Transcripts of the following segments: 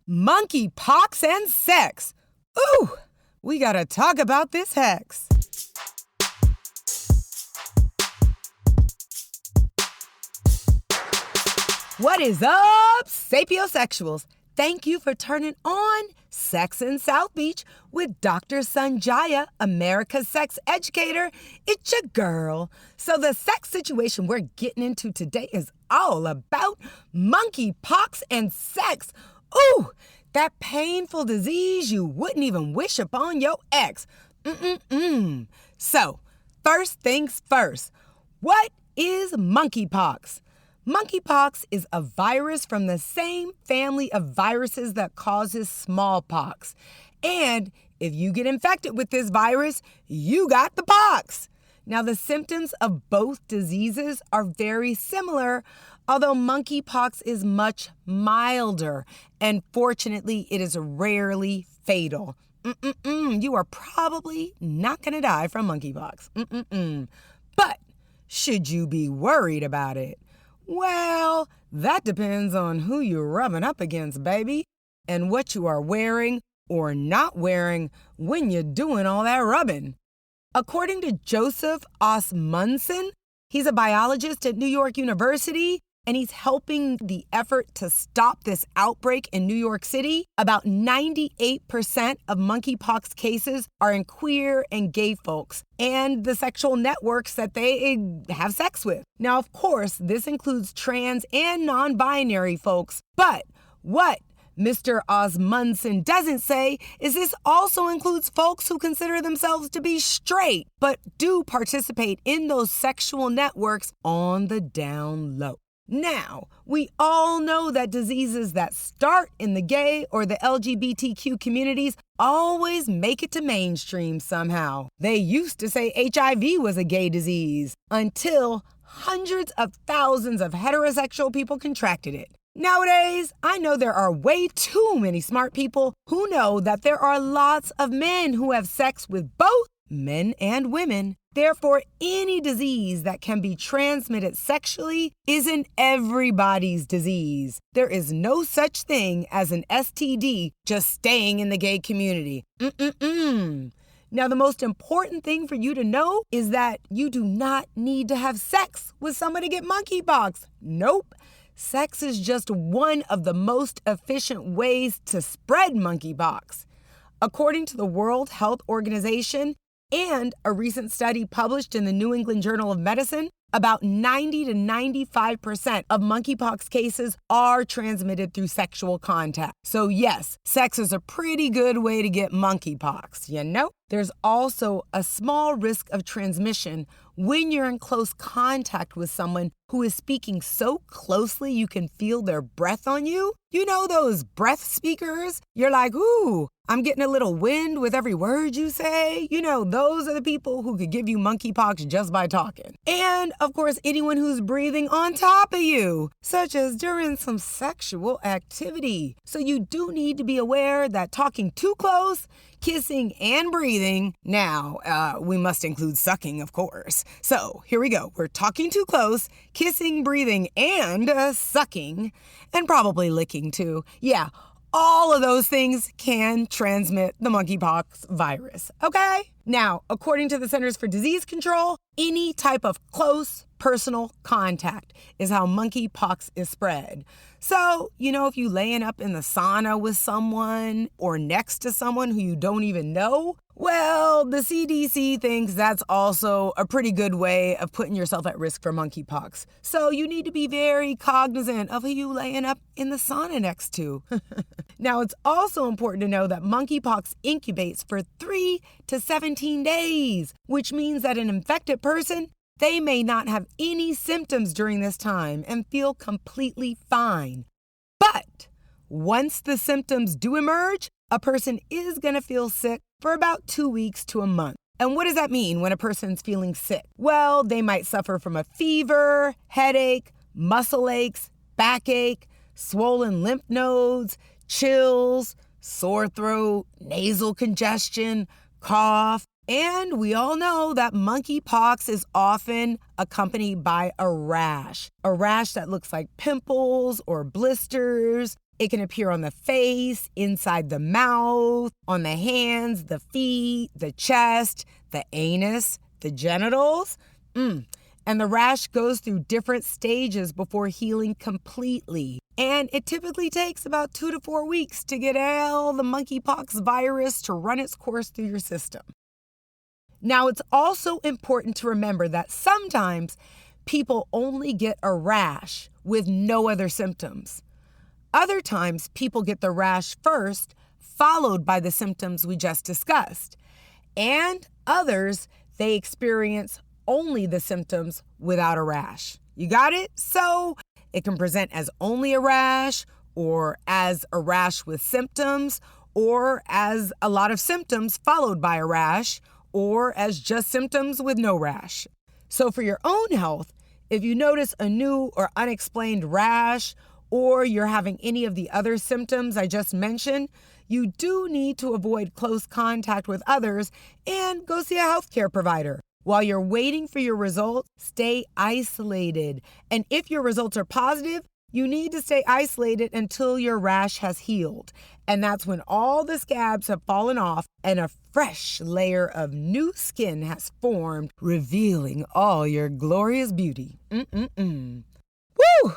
Monkey pox and sex. Ooh, we gotta talk about this hex. What is up, sapiosexuals? Thank you for turning on Sex in South Beach with Dr. Sonjia, America's sex educator. It's your girl. So the sex situation we're getting into today is all about monkeypox and sex. Ooh, that painful disease you wouldn't even wish upon your ex. So, first things first, what is monkeypox? Monkeypox is a virus from the same family of viruses that causes smallpox. And if you get infected with this virus, you got the pox. Now, the symptoms of both diseases are very similar, although monkeypox is much milder, and fortunately, it is rarely fatal. You are probably not going to die from monkeypox. But should you be worried about it? Well, that depends on who you're rubbing up against, baby, and what you are wearing or not wearing when you're doing all that rubbing. According to Joseph Osmundson, he's a biologist at New York University, and he's helping the effort to stop this outbreak in New York City. About 98% of monkeypox cases are in queer and gay folks and the sexual networks that they have sex with. Now, of course, this includes trans and non-binary folks, but what Mr. Osmundson doesn't say is this also includes folks who consider themselves to be straight, but do participate in those sexual networks on the down low. Now, we all know that diseases that start in the gay or the LGBTQ communities always make it to mainstream somehow. They used to say HIV was a gay disease until hundreds of thousands of heterosexual people contracted it. Nowadays, I know there are way too many smart people who know that there are lots of men who have sex with both men and women. Therefore, any disease that can be transmitted sexually isn't everybody's disease. There is no such thing as an STD just staying in the gay community. Now, the most important thing for you to know is that you do not need to have sex with someone to get monkeypox. Nope. Sex is just one of the most efficient ways to spread monkeypox. According to the World Health Organization and a recent study published in the New England Journal of Medicine, about 90 to 95% of monkeypox cases are transmitted through sexual contact. So yes, sex is a pretty good way to get monkeypox, you know? There's also a small risk of transmission when you're in close contact with someone who is speaking so closely you can feel their breath on you. You know those breath speakers? You're like, ooh, I'm getting a little wind with every word you say. You know, those are the people who could give you monkeypox just by talking. And, of course, anyone who's breathing on top of you, such as during some sexual activity. So you do need to be aware that talking too close, kissing, and breathing. Now, we must include sucking, of course. So here we go. We're talking too close, kissing, breathing, and sucking, and probably licking too. Yeah, all of those things can transmit the monkeypox virus, okay? Now, according to the Centers for Disease Control, any type of close personal contact is how monkeypox is spread. So, you know, if you laying up in the sauna with someone or next to someone who you don't even know, well, the CDC thinks that's also a pretty good way of putting yourself at risk for monkeypox. So you need to be very cognizant of who you laying up in the sauna next to. Now, it's also important to know that monkeypox incubates for 3 to 17 days, which means that an infected person, they may not have any symptoms during this time and feel completely fine. But once the symptoms do emerge, a person is going to feel sick for about 2 weeks to a month. And what does that mean when a person's feeling sick? Well, they might suffer from a fever, headache, muscle aches, backache, swollen lymph nodes, chills, sore throat, nasal congestion, cough. And we all know that monkeypox is often accompanied by a rash that looks like pimples or blisters. It can appear on the face, inside the mouth, on the hands, the feet, the chest, the anus, the genitals. And the rash goes through different stages before healing completely. And it typically takes about 2 to 4 weeks to get all the monkeypox virus to run its course through your system. Now, it's also important to remember that sometimes people only get a rash with no other symptoms. Other times, people get the rash first, followed by the symptoms we just discussed. And others, they experience only the symptoms without a rash. You got it? So it can present as only a rash, or as a rash with symptoms, or as a lot of symptoms followed by a rash, or as just symptoms with no rash. So for your own health, if you notice a new or unexplained rash, or you're having any of the other symptoms I just mentioned, you do need to avoid close contact with others and go see a healthcare provider. While you're waiting for your results, stay isolated. And if your results are positive, you need to stay isolated until your rash has healed. And that's when all the scabs have fallen off and a fresh layer of new skin has formed, revealing all your glorious beauty. Woo!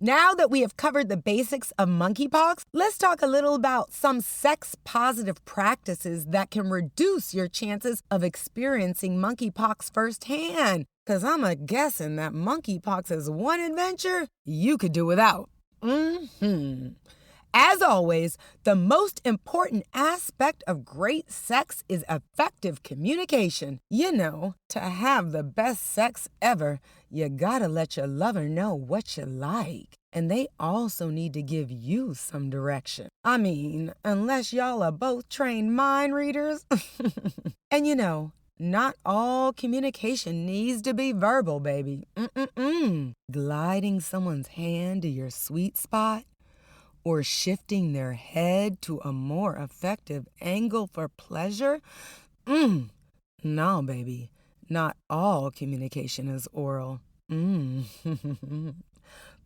Now that we have covered the basics of monkeypox, let's talk a little about some sex-positive practices that can reduce your chances of experiencing monkeypox firsthand. Because I'm guessing that monkeypox is one adventure you could do without. As always, the most important aspect of great sex is effective communication. You know, to have the best sex ever, you gotta let your lover know what you like. And they also need to give you some direction. I mean, unless y'all are both trained mind readers. And you know, not all communication needs to be verbal, baby. Gliding someone's hand to your sweet spot, or shifting their head to a more effective angle for pleasure? No, baby. Not all communication is oral.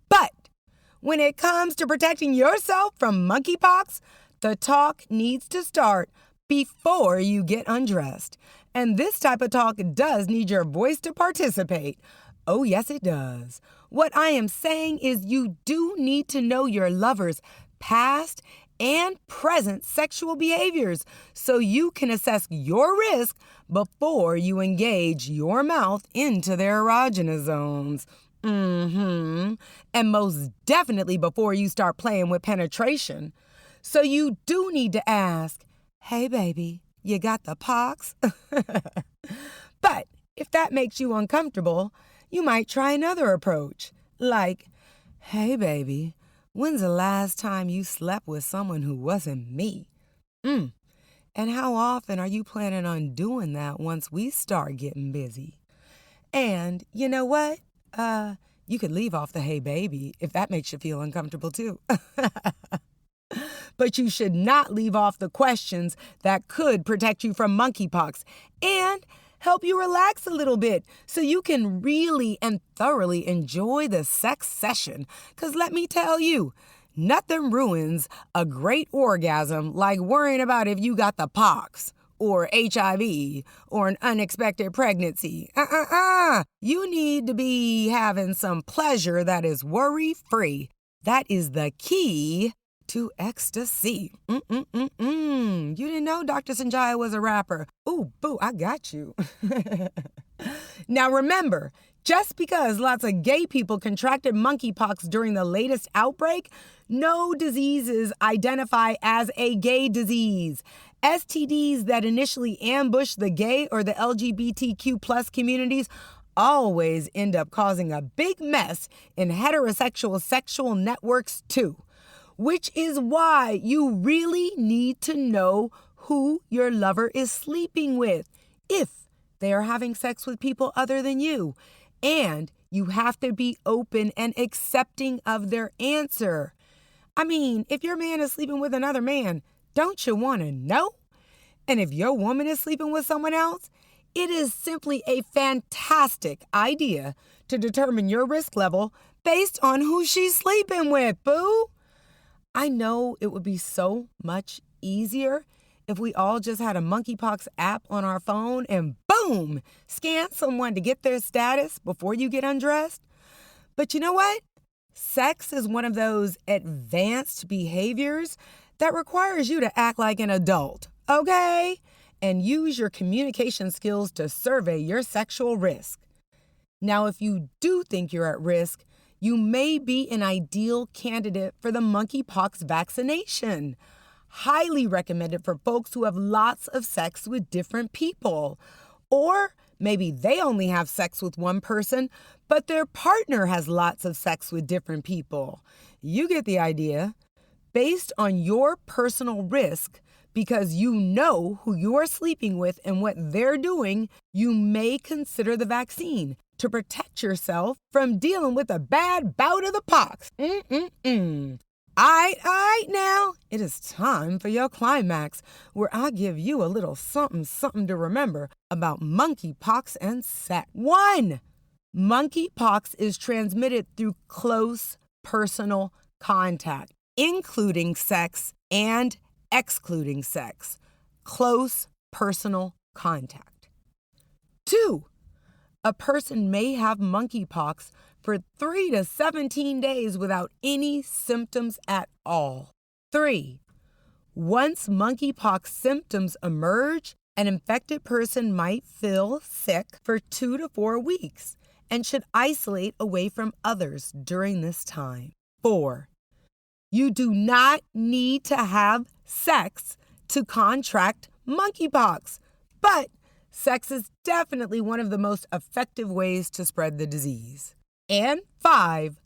But when it comes to protecting yourself from monkeypox, the talk needs to start before you get undressed. And this type of talk does need your voice to participate. Oh, yes, it does. What I am saying is you do need to know your lover's past and present sexual behaviors so you can assess your risk before you engage your mouth into their erogenous zones. And most definitely before you start playing with penetration. So you do need to ask, hey, baby, you got the pox? But if that makes you uncomfortable, you might try another approach, like, hey, baby, when's the last time you slept with someone who wasn't me? And how often are you planning on doing that once we start getting busy? And you know what? You could leave off the hey, baby, if that makes you feel uncomfortable too. But you should not leave off the questions that could protect you from monkeypox and help you relax a little bit so you can really and thoroughly enjoy the sex session. Because let me tell you, nothing ruins a great orgasm like worrying about if you got the pox or HIV or an unexpected pregnancy. You need to be having some pleasure that is worry-free. That is the key to ecstasy. You didn't know Dr. Sonjia was a rapper. Ooh, boo, I got you. Now remember, just because lots of gay people contracted monkeypox during the latest outbreak, no diseases identify as a gay disease. STDs that initially ambush the gay or the LGBTQ plus communities always end up causing a big mess in heterosexual sexual networks too. Which is why you really need to know who your lover is sleeping with if they are having sex with people other than you. And you have to be open and accepting of their answer. I mean, if your man is sleeping with another man, don't you want to know? And if your woman is sleeping with someone else, it is simply a fantastic idea to determine your risk level based on who she's sleeping with, boo. I know it would be so much easier if we all just had a monkeypox app on our phone and boom, scan someone to get their status before you get undressed. But you know what? Sex is one of those advanced behaviors that requires you to act like an adult, okay? And use your communication skills to survey your sexual risk. Now, if you do think you're at risk, you may be an ideal candidate for the monkeypox vaccination. Highly recommended for folks who have lots of sex with different people. Or maybe they only have sex with one person, but their partner has lots of sex with different people. You get the idea. Based on your personal risk, because you know who you're sleeping with and what they're doing, you may consider the vaccine to protect yourself from dealing with a bad bout of the pox. All right, now, it is time for your climax, where I give you a little something to remember about monkeypox and sex. 1. Monkeypox is transmitted through close personal contact, including sex and excluding sex. Close personal contact. 2. A person may have monkeypox for 3 to 17 days without any symptoms at all. 3. Once monkeypox symptoms emerge, an infected person might feel sick for 2 to 4 weeks and should isolate away from others during this time. 4. You do not need to have sex to contract monkeypox, but sex is definitely one of the most effective ways to spread the disease. And 5,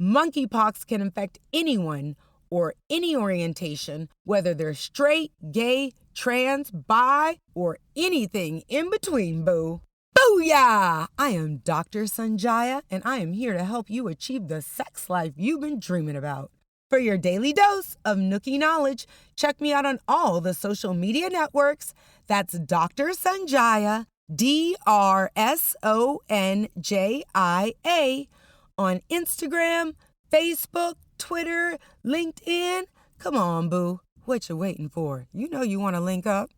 monkeypox can infect anyone or any orientation, whether they're straight, gay, trans, bi, or anything in between, boo. Booyah! I am Dr. Sonjia, and I am here to help you achieve the sex life you've been dreaming about. For your daily dose of Nookie knowledge, check me out on all the social media networks. That's Dr. Sonjia, DRSONJIA, on Instagram, Facebook, Twitter, LinkedIn. Come on, boo. What you waiting for? You know you want to link up.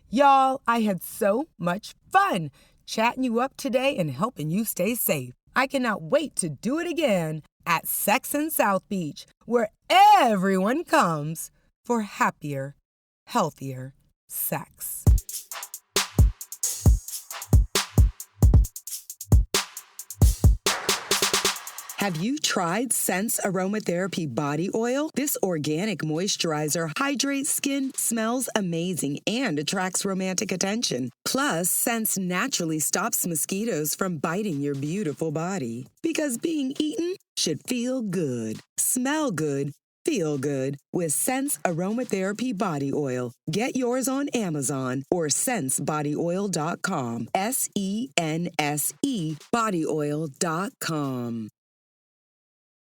Y'all, I had so much fun chatting you up today and helping you stay safe. I cannot wait to do it again at Sex in South Beach, where everyone comes for happier, healthier sex. Have you tried Sense Aromatherapy Body Oil? This organic moisturizer hydrates skin, smells amazing, and attracts romantic attention. Plus, Sense naturally stops mosquitoes from biting your beautiful body. Because being eaten should feel good, smell good, feel good with Sense Aromatherapy Body Oil. Get yours on Amazon or sensebodyoil.com. SENSE bodyoil.com.